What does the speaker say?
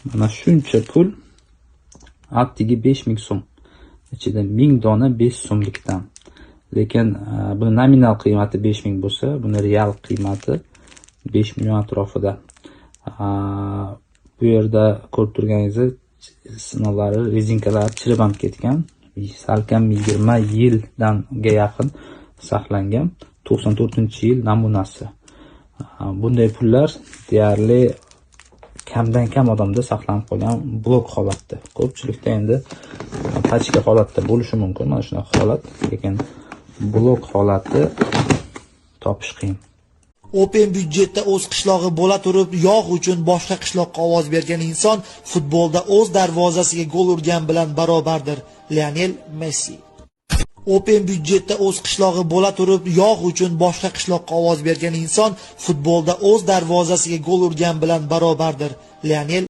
Mana shuncha pul atigi 5000 so'm. Ichida 1000 dona 5 so'mlikdan. Lekin bu nominal qiymati 5000 bo'lsa, buni real qiymati 5 million atrofida. Bu yerda ko'rib turganingizdek, sinovlari, rezinkalari chirib ketgan. Salkam 20 yilga yaqin saqlangan. 94-yil namunasi. Bunday pullar deyarli kamdan kam odamda saqlanib qolgan blok holatda. Ko'pchilikda endi pachka holatda bo'lishi mumkin, mana shunaqa holat, lekin blok holati topish qiyin. Open byudjetda o'z qishlog'i bo'la turib, yog' uchun boshqa qishloqqa ovoz bergan inson futbolda o'z darvozasiga gol urgan bilan barobardir. Lionel Messi. Open byudjetda o'z qishlog'i bo'la turib, yog' uchun boshqa qishloqqa ovoz bergan inson futbolda o'z darvozasiga gol urgan bilan barobardir. Lionel